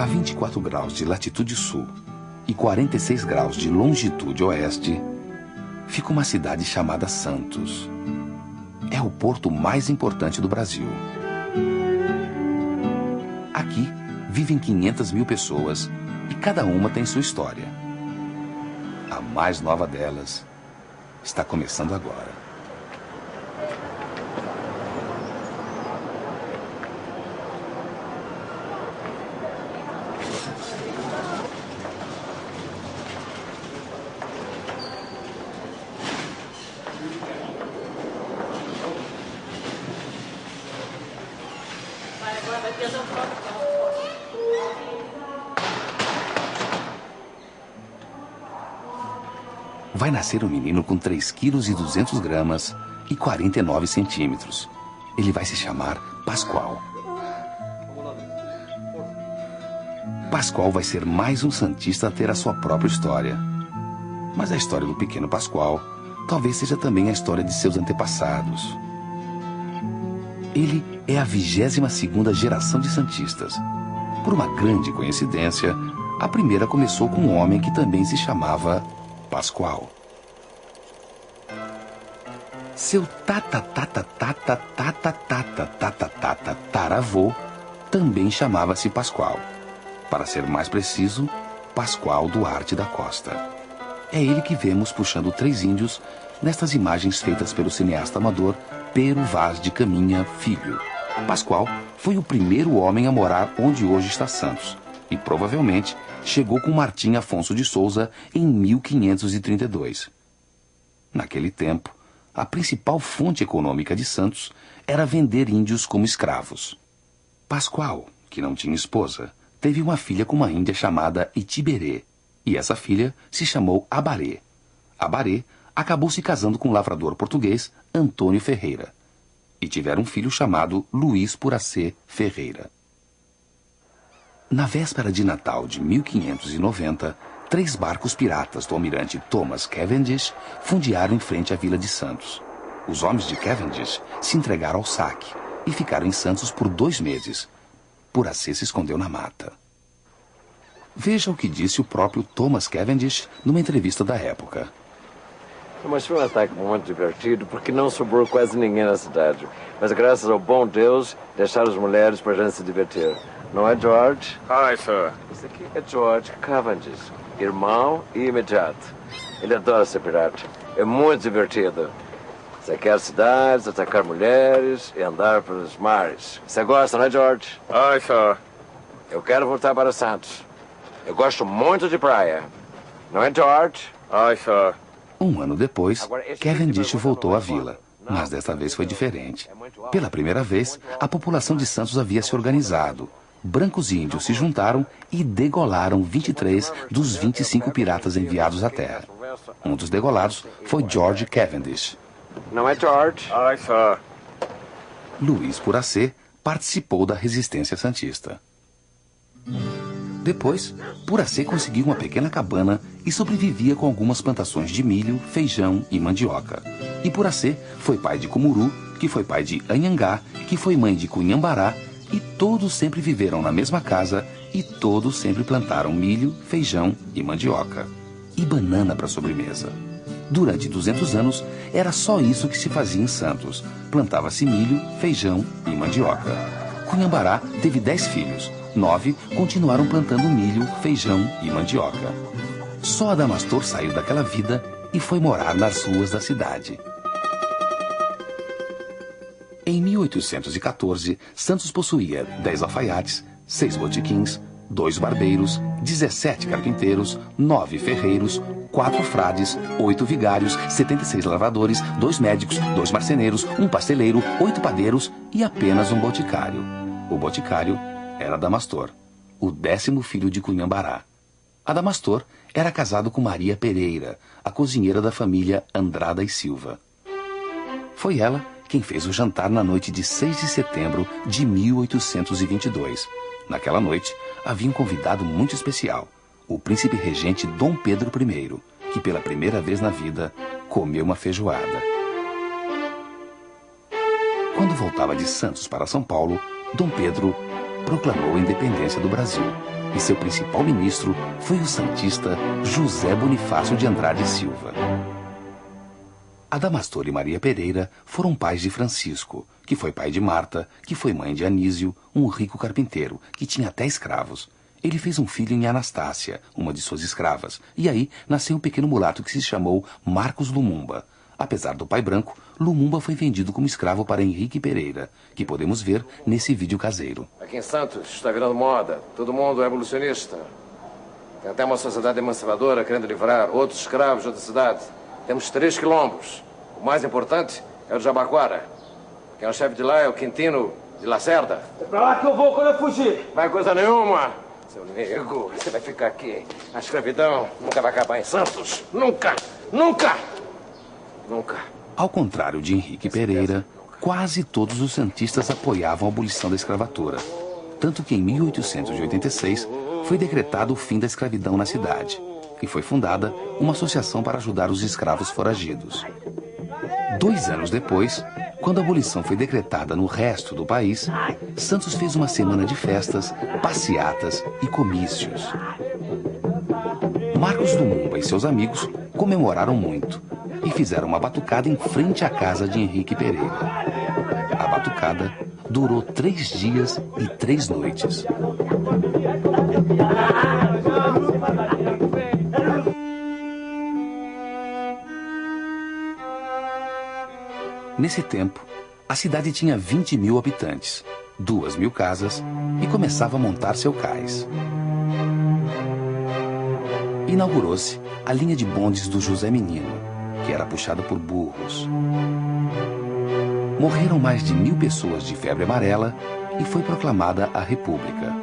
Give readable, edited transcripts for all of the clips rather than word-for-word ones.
A 24 graus de latitude sul e 46 graus de longitude oeste, fica uma cidade chamada Santos. É o porto mais importante do Brasil. Aqui vivem 500 mil pessoas e cada uma tem sua história. A mais nova delas está começando agora. Vai nascer um menino com 3 quilos e 200 gramas e 49 centímetros. Ele vai se chamar Pascoal. Pascoal vai ser mais um santista a ter a sua própria história. Mas a história do pequeno Pascoal talvez seja também a história de seus antepassados. Ele é a 22ª geração de santistas. Por uma grande coincidência, a primeira começou com um homem que também se chamava Pascoal. Seu tataravô também chamava-se Pascoal. Para ser mais preciso, Pascoal Duarte da Costa. É ele que vemos puxando 3 índios nestas imagens feitas pelo cineasta amador Pero Vaz de Caminha Filho. Pascoal foi o primeiro homem a morar onde hoje está Santos e provavelmente chegou com Martim Afonso de Souza em 1532. Naquele tempo, a principal fonte econômica de Santos era vender índios como escravos. Pascoal, que não tinha esposa, teve uma filha com uma índia chamada Itiberê, e essa filha se chamou Abaré. Abaré acabou se casando com o lavrador português Antônio Ferreira, e tiveram um filho chamado Luís Puracê Ferreira. Na véspera de Natal de 1590, 3 barcos piratas do almirante Thomas Cavendish fundearam em frente à vila de Santos. Os homens de Cavendish se entregaram ao saque e ficaram em Santos por 2 meses. Puracê se escondeu na mata. Veja o que disse o próprio Thomas Cavendish numa entrevista da época. Mas foi um ataque muito divertido, porque não sobrou quase ninguém na cidade. Mas graças ao bom Deus, deixaram as mulheres para a gente se divertir. Não é, George? Hi, sir. Esse aqui é George Cavendish, irmão e imediato. Ele adora ser pirata. É muito divertido. Saquear cidades, atacar mulheres e andar pelos mares. Você gosta, não é, George? Hi, sir. Eu quero voltar para Santos. Eu gosto muito de praia. Não é, George? Hi, sir. Um ano depois, Cavendish voltou à vila, mas desta vez foi diferente. Pela primeira vez, a população de Santos havia se organizado. Brancos e índios se juntaram e degolaram 23 dos 25 piratas enviados à terra. Um dos degolados foi George Cavendish. Não é, George? Hi, sir. Luís Puracê participou da resistência santista. Depois, Puracê conseguiu uma pequena cabana e sobrevivia com algumas plantações de milho, feijão e mandioca. E Puracê foi pai de Cumuru, que foi pai de Anhangá, que foi mãe de Cunhambará, e todos sempre viveram na mesma casa e todos sempre plantaram milho, feijão e mandioca. E banana para sobremesa. Durante 200 anos, era só isso que se fazia em Santos. Plantava-se milho, feijão e mandioca. Cunhambará teve 10 filhos. 9 continuaram plantando milho, feijão e mandioca. Só Adamastor saiu daquela vida e foi morar nas ruas da cidade. Em 1814, Santos possuía 10 alfaiates, 6 botequins, 2 barbeiros, 17 carpinteiros, 9 ferreiros, 4 frades, 8 vigários, 76 lavradores, 2 médicos, 2 marceneiros, 1 pasteleiro, 8 padeiros e apenas um boticário. O boticário era Adamastor, o 10º filho de Cunhambará. Adamastor era casado com Maria Pereira, a cozinheira da família Andrada e Silva. Foi ela quem fez o jantar na noite de 6 de setembro de 1822. Naquela noite, havia um convidado muito especial, o príncipe regente Dom Pedro I, que pela primeira vez na vida comeu uma feijoada. Quando voltava de Santos para São Paulo, Dom Pedro proclamou a independência do Brasil. e seu principal ministro foi o santista José Bonifácio de Andrade Silva. Adamastor e Maria Pereira foram pais de Francisco, que foi pai de Marta, que foi mãe de Anísio, um rico carpinteiro, que tinha até escravos. Ele fez um filho em Anastácia, uma de suas escravas, e aí nasceu um pequeno mulato que se chamou Marcos Lumumba. Apesar do pai branco, Lumumba foi vendido como escravo para Henrique Pereira, que podemos ver nesse vídeo caseiro. Aqui em Santos está virando moda, todo mundo é abolicionista. Tem até uma sociedade emancipadora querendo livrar outros escravos de outra cidade. Temos 3 quilombos. O mais importante é o de Jabaquara. Quem é o chefe de lá é o Quintino de Lacerda. É pra lá que eu vou quando eu fugir. Vai coisa nenhuma. Seu nego, você vai ficar aqui. A escravidão nunca vai acabar em Santos. Nunca! Nunca! Nunca. Ao contrário de Henrique Pereira, quase todos os santistas apoiavam a abolição da escravatura. Tanto que em 1886 foi decretado o fim da escravidão na cidade e foi fundada uma associação para ajudar os escravos foragidos. 2 anos depois, quando a abolição foi decretada no resto do país, Santos fez uma semana de festas, passeatas e comícios. Marcos Lumumba e seus amigos comemoraram muito e fizeram uma batucada em frente à casa de Henrique Pereira. A batucada durou 3 dias e 3 noites. Nesse tempo, a cidade tinha 20.000 habitantes, 2.000 casas e começava a montar seu cais. Inaugurou-se a linha de bondes do José Menino, que era puxada por burros. Morreram mais de 1.000 pessoas de febre amarela e foi proclamada a República.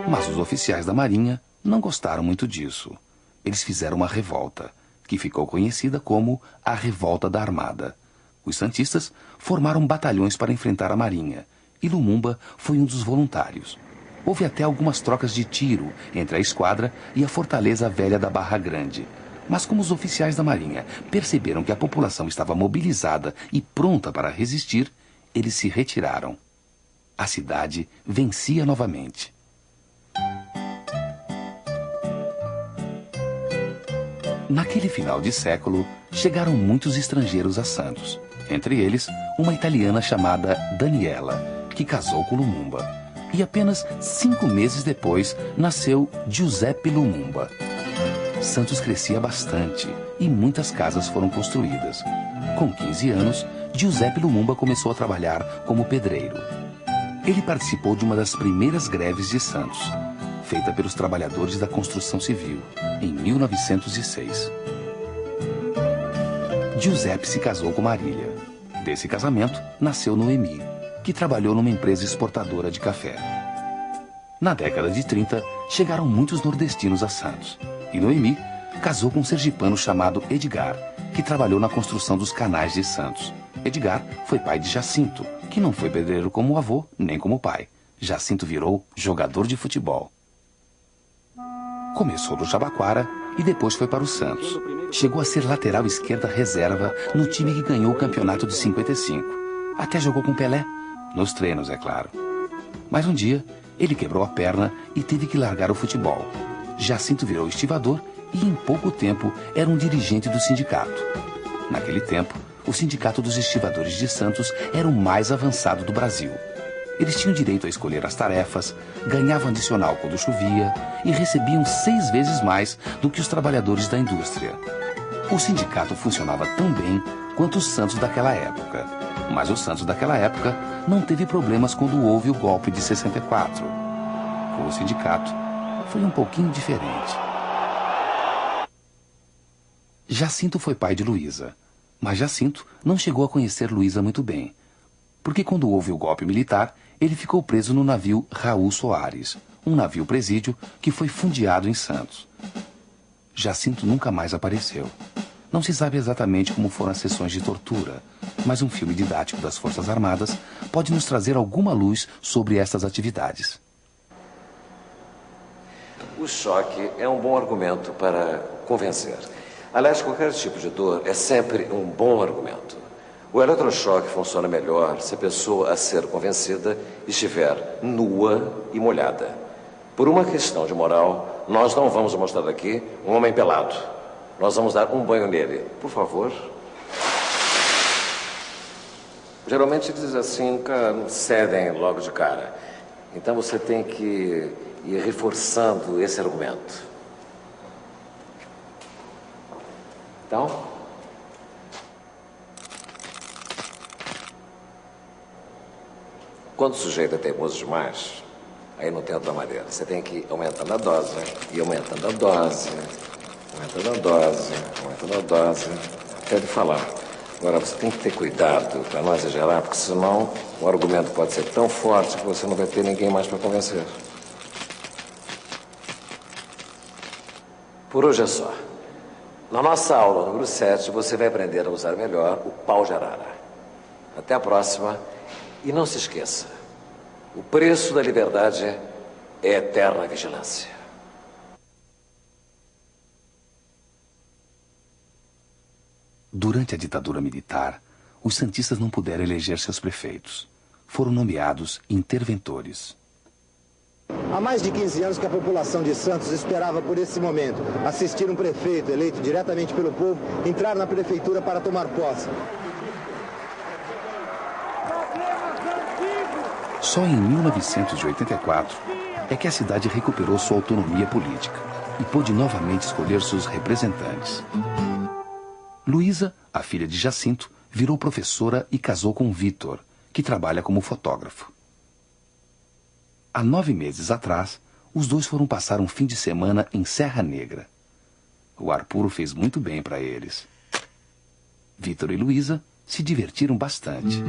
Mas os oficiais da Marinha não gostaram muito disso. Eles fizeram uma revolta, que ficou conhecida como a Revolta da Armada. Os santistas formaram batalhões para enfrentar a Marinha, e Lumumba foi um dos voluntários. Houve até algumas trocas de tiro entre a esquadra e a fortaleza velha da Barra Grande. Mas como os oficiais da Marinha perceberam que a população estava mobilizada e pronta para resistir, eles se retiraram. A cidade vencia novamente. Naquele final de século, chegaram muitos estrangeiros a Santos. Entre eles, uma italiana chamada Daniela, que casou com Lumumba. E apenas 5 meses depois, nasceu Giuseppe Lumumba. Santos crescia bastante e muitas casas foram construídas. Com 15 anos, Giuseppe Lumumba começou a trabalhar como pedreiro. Ele participou de uma das primeiras greves de Santos, feita pelos trabalhadores da construção civil, em 1906. Giuseppe se casou com Marília. Desse casamento, nasceu Noemi, que trabalhou numa empresa exportadora de café. Na década de 30, chegaram muitos nordestinos a Santos, e Noemi casou com um sergipano chamado Edgar, que trabalhou na construção dos canais de Santos. Edgar foi pai de Jacinto, que não foi pedreiro como o avô, nem como o pai. Jacinto virou jogador de futebol. Começou no Jabaquara e depois foi para o Santos. Chegou a ser lateral esquerda reserva no time que ganhou o campeonato de 55. Até jogou com Pelé, nos treinos, é claro. Mas um dia, ele quebrou a perna e teve que largar o futebol. Jacinto virou estivador e em pouco tempo era um dirigente do sindicato. Naquele tempo, o Sindicato dos Estivadores de Santos era o mais avançado do Brasil. Eles tinham direito a escolher as tarefas, ganhavam adicional quando chovia e recebiam 6 vezes mais do que os trabalhadores da indústria. O sindicato funcionava tão bem quanto o Santos daquela época. Mas o Santos daquela época não teve problemas quando houve o golpe de 64. Com o sindicato, foi um pouquinho diferente. Jacinto foi pai de Luísa, mas Jacinto não chegou a conhecer Luísa muito bem, porque quando houve o golpe militar, ele ficou preso no navio Raul Soares, um navio presídio que foi fundeado em Santos. Jacinto nunca mais apareceu. Não se sabe exatamente como foram as sessões de tortura, mas um filme didático das Forças Armadas pode nos trazer alguma luz sobre estas atividades. O choque é um bom argumento para convencer. Aliás, qualquer tipo de dor é sempre um bom argumento. O eletrochoque funciona melhor se a pessoa a ser convencida estiver nua e molhada. Por uma questão de moral, nós não vamos mostrar aqui um homem pelado. Nós vamos dar um banho nele. Por favor. Geralmente eles assim nunca cedem logo de cara. Então você tem que ir reforçando esse argumento. Então? Quando o sujeito é teimoso demais, aí não tem outra maneira. Você tem que ir aumentando a dose, e aumentando a dose, aumentando a dose, aumentando a dose, até ele falar. Agora, você tem que ter cuidado para não exagerar, porque senão o argumento pode ser tão forte que você não vai ter ninguém mais para convencer. Por hoje é só. Na nossa aula número 7, você vai aprender a usar melhor o pau de arara. Até a próxima. E não se esqueça, o preço da liberdade é eterna vigilância. Durante a ditadura militar, os santistas não puderam eleger seus prefeitos. Foram nomeados interventores. Há mais de 15 anos que a população de Santos esperava por esse momento, assistir um prefeito eleito diretamente pelo povo entrar na prefeitura para tomar posse. Só em 1984 é que a cidade recuperou sua autonomia política e pôde novamente escolher seus representantes. Luísa, a filha de Jacinto, virou professora e casou com Vitor, que trabalha como fotógrafo. Há 9 meses atrás, os dois foram passar um fim de semana em Serra Negra. O ar puro fez muito bem para eles. Vitor e Luísa se divertiram bastante.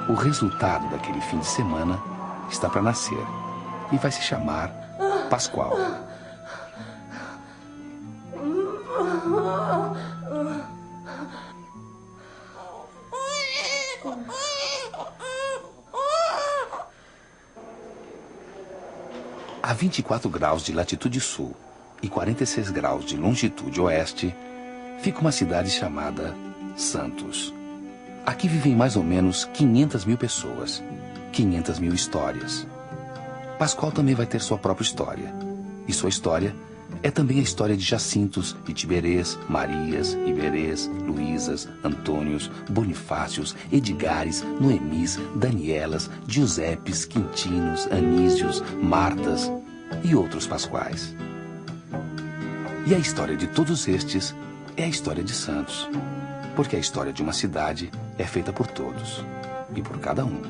O resultado daquele fim de semana está para nascer e vai se chamar Pascoal. A 24 graus de latitude sul e 46 graus de longitude oeste, fica uma cidade chamada Santos. Aqui vivem mais ou menos 500 mil pessoas, 500 mil histórias. Pascoal também vai ter sua própria história. E sua história é também a história de Jacintos, Itiberês, Marias, Iberês, Luísas, Antônios, Bonifácios, Edgares, Noemis, Danielas, Giuseppes, Quintinos, Anísios, Martas e outros Pascoais. E a história de todos estes é a história de Santos, porque a história de uma cidade é feita por todos e por cada um.